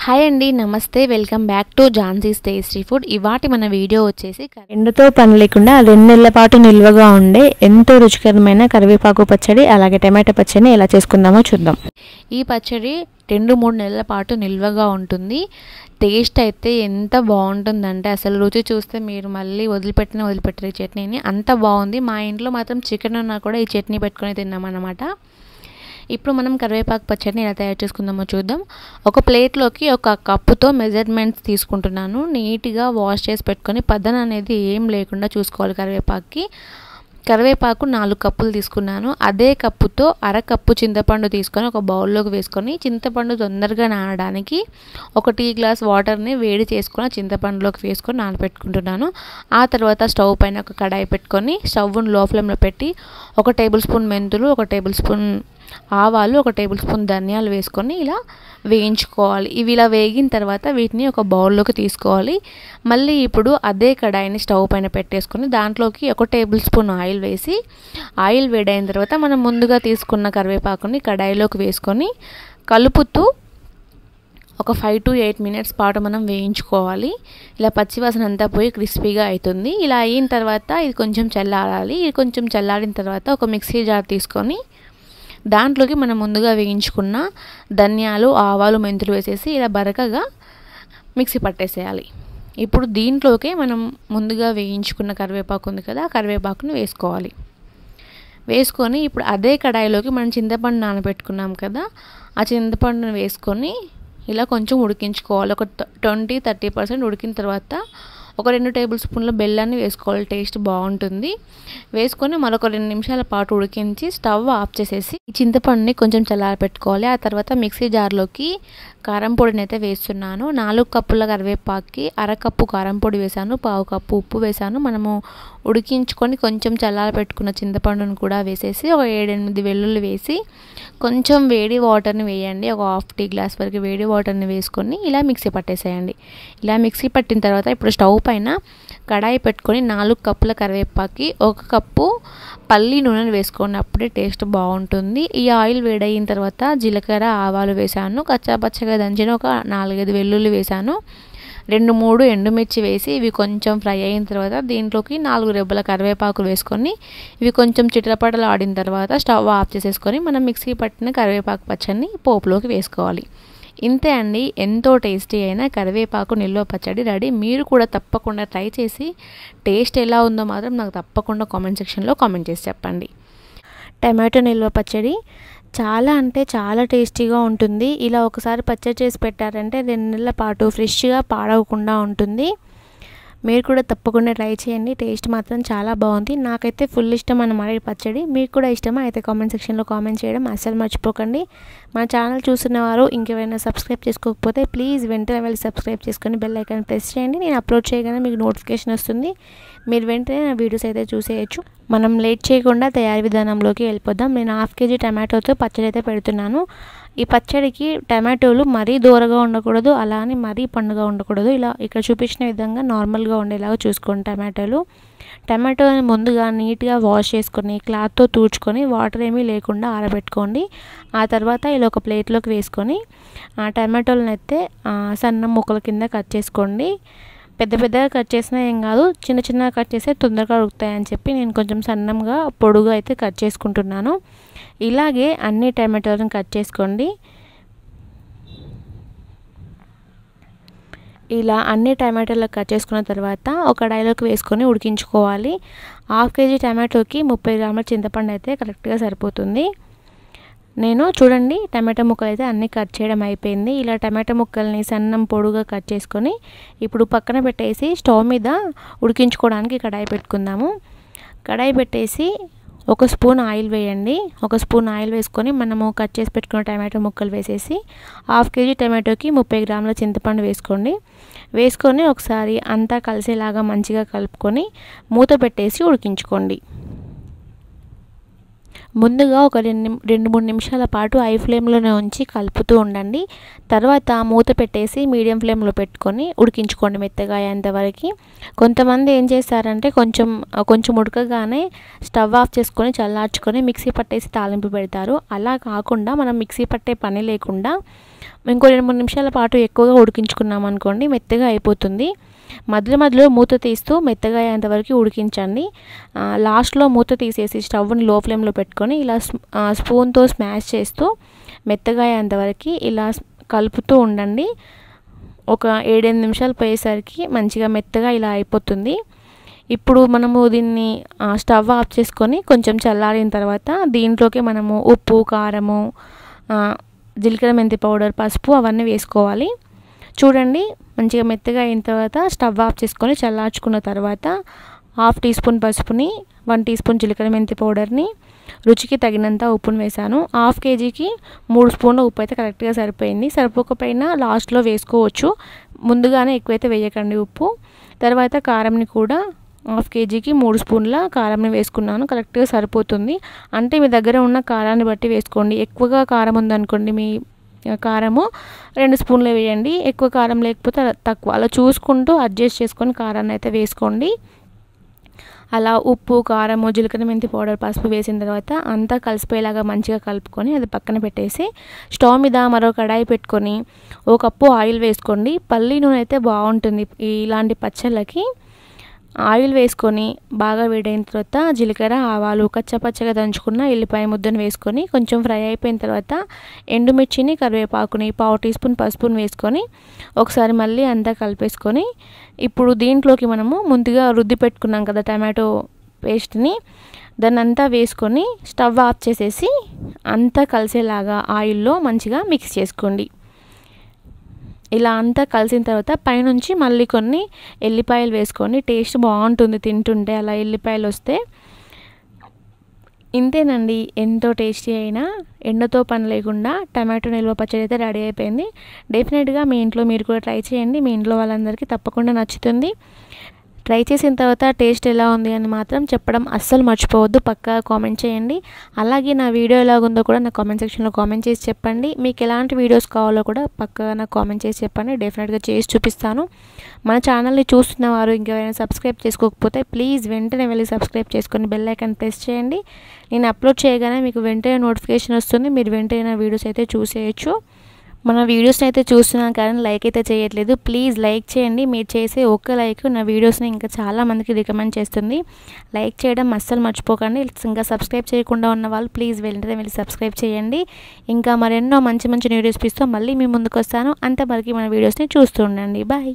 Hi అండి, నమస్తే. Welcome back to Jhansi's tasty food. ఇవాటి మన వీడియో వచ్చేసి ఎండతో పని లేకుండా 2 నెలల పాటు నిల్వగా ఉండే ఎంతో రుచికరమైన కరివేపాకు పచ్చడి అలాగే టమాటా పచ్చడిని ఎలా చేసుకుందామో చూద్దాం. ఈ పచ్చడి 2-3 నెలల పాటు నిల్వగా ఉంటుంది. టేస్ట్ అయితే ఎంత బాగుంటుందంటే అసలు రుచి చూస్తే మీరు మళ్ళీ వదిలిపెట్టరు ఈ చట్నీని. అంత బాగుంది. మా ఇంట్లో మాత్రం చికెన్ ఉన్నా కూడా ఈ చట్నీ పెట్టుకొని తిన్నామన్నమాట. ఇప్పుడు మనం కరివేపాకు పచ్చడిని ఎలా తయారు చేసుకుందామో చూద్దాం. ఒక ప్లేట్లోకి 1 కప్పుతో మెజర్మెంట్స్ తీసుకుంటున్నాను. నీట్గా వాష్ చేసి పెట్టుకొని పదన అనేది ఏం లేకుండా చూసుకోవాలి. కరివేపాకు 4 కప్పులు తీసుకున్నాను. అదే కప్పుతో 1/2 కప్పు చింతపండు తీసుకొని ఒక బౌల్లోకి వేసుకొని, చింతపండు తొందరగా నానడానికి 1 టీ గ్లాస్ వాటర్ని వేడి చేసుకొని చింతపండులోకి వేసుకొని నానబెట్టుకుంటున్నాను. ఆ తర్వాత స్టవ్ పైన ఒక కడాయి పెట్టుకొని స్టవ్ను లో ఫ్లేమ్లో పెట్టి 1 టేబుల్ స్పూన్ మెంతులు, 1 టేబుల్ స్పూన్ ఆవాలు, 1 టేబుల్ స్పూన్ ధనియాలు వేసుకొని ఇలా వేయించుకోవాలి. ఇవి ఇలా వేగిన తర్వాత వీటిని ఒక బౌల్లోకి తీసుకోవాలి. మళ్ళీ ఇప్పుడు అదే కడాయిని స్టవ్ పైన పెట్టేసుకొని దాంట్లోకి 1 టేబుల్ స్పూన్ ఆయిల్ వేసి, ఆయిల్ వేడైన తర్వాత మనం ముందుగా తీసుకున్న కరివేపాకుని కడాయిలోకి వేసుకొని కలుపుతూ ఒక 5 to 8 మినిట్స్ పాటు మనం వేయించుకోవాలి. ఇలా పచ్చివాసన అంతా పోయి క్రిస్పీగా అవుతుంది. ఇలా అయిన తర్వాత ఇది కొంచెం చల్లారాలి. ఇది కొంచెం చల్లారిన తర్వాత ఒక మిక్సీ జార్ తీసుకొని దాంట్లోకి మనం ముందుగా వేయించుకున్న ధనియాలు, ఆవాలు, మెంతులు వేసేసి ఇలా బరకగా మిక్సీ పట్టేసేయాలి. ఇప్పుడు దీంట్లోకి మనం ముందుగా వేయించుకున్న కరివేపాకు ఉంది కదా, కరివేపాకుని వేసుకోవాలి. వేసుకొని ఇప్పుడు అదే కడాయిలోకి మనం చింతపండు నానబెట్టుకున్నాం కదా, ఆ చింతపండుని వేసుకొని ఇలా కొంచెం ఉడికించుకోవాలి. ఒక 20-30% ఉడికిన తర్వాత ఒక 2 టేబుల్ స్పూన్ల బెల్లాన్ని వేసుకోవాలి. టేస్ట్ బాగుంటుంది. వేసుకొని మరొక 2 నిమిషాల పాటు ఉడికించి స్టవ్ ఆఫ్ చేసేసి చింతపండుని కొంచెం చల్లారి పెట్టుకోవాలి. ఆ తర్వాత మిక్సీ జార్లోకి కారం పొడిని అయితే వేస్తున్నాను. 4 కప్పుల కరివేపాకుకి 1/2 కప్పు కారం పొడి వేసాను, 1/4 కప్పు ఉప్పు వేసాను. మనము ఉడికించుకొని కొంచెం చల్లారి పెట్టుకున్న చింతపండును కూడా వేసేసి ఒక 7-8 వెల్లుల్లి వేసి కొంచెం వేడి వాటర్ని వేయండి. ఒక 1/2 టీ గ్లాస్ వరకు వేడి వాటర్ని వేసుకొని ఇలా మిక్సీ పట్టేసేయండి. ఇలా మిక్సీ పట్టిన తర్వాత ఇప్పుడు స్టవ్ పైన కడాయి పెట్టుకొని 4 కప్పుల కరివేపాకుకి 1 కప్పు పల్లి నూనెను వేసుకోండి. అప్పుడే టేస్ట్ బాగుంటుంది. ఈ ఆయిల్ వేడయిన తర్వాత జీలకర్ర, ఆవాలు వేసాను. కచ్చాపచ్చగా దంచిన ఒక 4-5 వెల్లుల్లి వేసాను. 2-3 ఎండుమిర్చి వేసి ఇవి కొంచెం ఫ్రై అయిన తర్వాత దీంట్లోకి 4 రెబ్బల కరివేపాకు వేసుకొని ఇవి కొంచెం చిటపటలు ఆడిన తర్వాత స్టవ్ ఆఫ్ చేసేసుకొని మనం మిక్సీ పట్టిన కరివేపాకు పచ్చడిని పోపులోకి వేసుకోవాలి. ఇంతే అండి, ఎంతో టేస్టీ అయిన కరివేపాకు నిల్వ పచ్చడి రెడీ. మీరు కూడా తప్పకుండా ట్రై చేసి టేస్ట్ ఎలా ఉందో మాత్రం నాకు తప్పకుండా కామెంట్ సెక్షన్లో కామెంట్ చేసి చెప్పండి. టమాటో నిల్వ పచ్చడి చాలా అంటే చాలా టేస్టీగా ఉంటుంది. ఇలా ఒకసారి పచ్చడి చేసి పెట్టారంటే 2 నెలల పాటు ఫ్రెష్గా పాడవకుండా ఉంటుంది. మీరు కూడా తప్పకుండా ట్రై చేయండి. టేస్ట్ మాత్రం చాలా బాగుంది. నాకైతే ఫుల్ ఇష్టం అన్నమాట ఈ పచ్చడి. మీకు కూడా ఇష్టమా అయితే కామెంట్ సెక్షన్లో కామెంట్ చేయడం అస్సలు మర్చిపోకండి. మన ఛానల్ చూస్తున్నవారు ఇంకెవరైనా సబ్స్క్రైబ్ చేసుకోకపోతే ప్లీజ్ వెంటనే వెళ్ళి సబ్స్క్రైబ్ చేసుకొని బెల్ ఐకాన్ ప్రెస్ చేయండి. నేను అప్లోడ్ చేయగానే మీకు నోటిఫికేషన్ వస్తుంది. మీరు వెంటనే నా వీడియోస్ అయితే చూసేయచ్చు. మనం లేట్ చేయకుండా తయారీ విధానంలోకి వెళ్ళిపోదాం. నేను 1/2 kg టమాటోతో పచ్చడి అయితే పెడుతున్నాను. ఈ పచ్చడికి టమాటోలు మరీ దూరగా ఉండకూడదు, అలా అని మరీ పండుగా ఉండకూడదు. ఇలా ఇక్కడ చూపించిన విధంగా నార్మల్గా ఉండేలాగా చూసుకోండి. టమాటోని ముందుగా నీట్గా వాష్ చేసుకొని క్లాత్తో తుడుచుకొని వాటర్ ఏమీ లేకుండా ఆరబెట్టుకోండి. ఆ తర్వాత ఇలా ఒక ప్లేట్లోకి వేసుకొని ఆ టమాటోలను అయితే సన్న ముక్కల కింద కట్ చేసుకోండి. పెద్దగా కట్ చేసినా ఏం కాదు, చిన్నగా కట్ చేస్తే తొందరగా ఉడుకుతాయని చెప్పి నేను కొంచెం సన్నంగా పొడుగా అయితే కట్ చేసుకుంటున్నాను. ఇలాగే అన్ని టమాటోలను కట్ చేసుకోండి. ఇలా అన్ని టమాటోలు కట్ చేసుకున్న తర్వాత ఒక కడాయిలోకి వేసుకొని ఉడికించుకోవాలి. 1/2 kg టమాటోకి 30 గ్రాముల చింతపండు అయితే కరెక్ట్గా సరిపోతుంది. నేను చూడండి టమాటో ముక్కలు అయితే అన్నీ కట్ చేయడం అయిపోయింది. ఇలా టమాటో ముక్కల్ని సన్నం పొడుగా కట్ చేసుకొని ఇప్పుడు పక్కన పెట్టేసి స్టవ్ మీద ఉడికించుకోవడానికి కడాయి పెట్టుకుందాము. కడాయి పెట్టేసి 1 స్పూన్ ఆయిల్ వేయండి. 1 స్పూన్ ఆయిల్ వేసుకొని మనము కట్ చేసి పెట్టుకున్న టమాటో ముక్కలు వేసేసి 1/2 kg టమాటోకి 30 గ్రాముల చింతపండు వేసుకోండి. వేసుకొని ఒకసారి అంతా కలిసేలాగా మంచిగా కలుపుకొని మూత పెట్టేసి ఉడికించుకోండి. ముందుగా ఒక 2-3 నిమిషాల పాటు హై ఫ్లేమ్లోనే ఉంచి కలుపుతూ ఉండండి. తర్వాత మూత పెట్టేసి మీడియం ఫ్లేమ్లో పెట్టుకొని ఉడికించుకోండి మెత్తగా అయ్యేంతవరకు. కొంతమంది ఏం చేస్తారంటే కొంచెం ఉడకగానే స్టవ్ ఆఫ్ చేసుకొని చల్లార్చుకొని మిక్సీ పట్టేసి తాలింపు పెడతారు. అలా కాకుండా మనం మిక్సీ పట్టే పని లేకుండా ఇంకో 2-3 నిమిషాల పాటు ఎక్కువగా ఉడికించుకున్నాం అనుకోండి మెత్తగా అయిపోతుంది. మధ్య మధ్యలో మూత తీస్తూ మెత్తగా అయ్యేంత వరకు ఉడికించండి. లాస్ట్లో మూత తీసేసి స్టవ్ని లో ఫ్లేమ్లో పెట్టుకొని ఇలా స్పూన్తో స్మాష్ చేస్తూ మెత్తగా అయ్యేంత వరకు ఇలా కలుపుతూ ఉండండి. ఒక 7-8 నిమిషాలు పోయేసరికి మంచిగా మెత్తగా ఇలా అయిపోతుంది. ఇప్పుడు మనము దీన్ని స్టవ్ ఆఫ్ చేసుకొని కొంచెం చల్లారిన తర్వాత దీంట్లోకి మనము ఉప్పు, కారము, జీలకర్ర మెంతి పౌడర్, పసుపు అవన్నీ వేసుకోవాలి. చూడండి మంచిగా మెత్తగా అయిన తర్వాత స్టవ్ ఆఫ్ చేసుకొని చల్లార్చుకున్న తర్వాత 1/2 టీ స్పూన్ పసుపుని, 1 టీ స్పూన్ జీలకర్ర మెంతి పౌడర్ని, రుచికి తగినంత ఉప్పును వేసాను. 1/2 కేజీకి 3 స్పూన్ల ఉప్పు అయితే కరెక్ట్గా సరిపోయింది. సరిపోకపోయినా లాస్ట్లో వేసుకోవచ్చు, ముందుగానే ఎక్కువైతే వేయకండి ఉప్పు. తర్వాత కారంని కూడా 1/2 కేజీకి 3 స్పూన్ల కారంని వేసుకున్నాను, కరెక్ట్గా సరిపోతుంది. అంటే మీ దగ్గర ఉన్న కారాన్ని బట్టి వేసుకోండి. ఎక్కువగా కారం ఉందనుకోండి మీ కారము 2 స్పూన్లు వేయండి, ఎక్కువ కారం లేకపోతే తక్కువ, అలా చూసుకుంటూ అడ్జస్ట్ చేసుకొని కారాన్ని అయితే వేసుకోండి. అలా ఉప్పు, కారము, జీలకర్ర మెంతి పౌడర్, పసుపు వేసిన తర్వాత అంతా కలిసిపోయేలాగా మంచిగా కలుపుకొని అది పక్కన పెట్టేసి స్టవ్ మీద మరో కడాయి పెట్టుకొని 1 కప్పు ఆయిల్ వేసుకోండి. పల్లి నూనె అయితే బాగుంటుంది ఇలాంటి పచ్చళ్ళకి. ఆయిల్ వేసుకొని బాగా వేడైన తర్వాత జీలకర్ర, ఆవాలు, కచ్చపచ్చగా దంచుకున్న ఎల్లిపాయ ముద్దను వేసుకొని కొంచెం ఫ్రై అయిపోయిన తర్వాత ఎండుమిర్చిని, కరివేపాకుని, 1/2 టీ స్పూన్ పసుపుని వేసుకొని ఒకసారి మళ్ళీ అంతా కలిపేసుకొని ఇప్పుడు దీంట్లోకి మనము ముందుగా రుద్ది పెట్టుకున్నాం కదా టమాటో పేస్ట్ని, దాన్ని అంతా వేసుకొని స్టవ్ ఆఫ్ చేసేసి అంతా కలిసేలాగా ఆయిల్లో మంచిగా మిక్స్ చేసుకోండి. ఇలా అంతా కలిసిన తర్వాత పైనుంచి మళ్ళీ కొన్ని ఎల్లిపాయలు వేసుకొని టేస్ట్ బాగుంటుంది తింటుంటే అలా ఎల్లిపాయలు వస్తే. ఇంతేనండి, ఎంతో టేస్టీ అయినా ఎండతో పని లేకుండా టమాటో నిల్వ పచ్చడి అయితే రెడీ అయిపోయింది. డెఫినెట్గా మీ ఇంట్లో మీరు కూడా ట్రై చేయండి, మీ ఇంట్లో వాళ్ళందరికీ తప్పకుండా నచ్చుతుంది. ట్రై చేసిన తర్వాత టేస్ట్ ఎలా ఉంది అని మాత్రం చెప్పడం అస్సలు మర్చిపోవద్దు, పక్కా కామెంట్ చేయండి. అలాగే నా వీడియో ఎలాగుందో కూడా నా కామెంట్ సెక్షన్లో కామెంట్ చేసి చెప్పండి. మీకు ఎలాంటి వీడియోస్ కావాలో కూడా పక్కాగా నాకు కామెంట్ చేసి చెప్పండి, డెఫినెట్గా చేసి చూపిస్తాను. మన ఛానల్ని చూస్తున్న వారు ఇంకెవరైనా సబ్స్క్రైబ్ చేసుకోకపోతే ప్లీజ్ వెంటనే వెళ్ళి సబ్స్క్రైబ్ చేసుకొని బెల్ ఐకాన్ ప్రెస్ చేయండి. నేను అప్లోడ్ చేయగానే మీకు వెంటనే నోటిఫికేషన్ వస్తుంది, మీరు వెంటనే నా వీడియోస్ అయితే చూసేయచ్చు. మన వీడియోస్ని అయితే చూస్తున్నాను కానీ లైక్ అయితే చేయట్లేదు, ప్లీజ్ లైక్ చేయండి. మీరు చేసే ఒక్క లైక్ నా వీడియోస్ని ఇంకా చాలా మందికి రికమెండ్ చేస్తుంది. లైక్ చేయడం అస్సలు మర్చిపోకండి. ఇంకా సబ్స్క్రైబ్ చేయకుండా ఉన్న వాళ్ళు ప్లీజ్ వెంటనే వెళ్ళి సబ్స్క్రైబ్ చేయండి. ఇంకా మరెన్నో మంచి మంచి న్యూ రెసిపీస్తో మళ్ళీ మీ ముందుకు వస్తాను. అంతవరకు మన వీడియోస్ని చూస్తూ ఉండండి. బాయ్.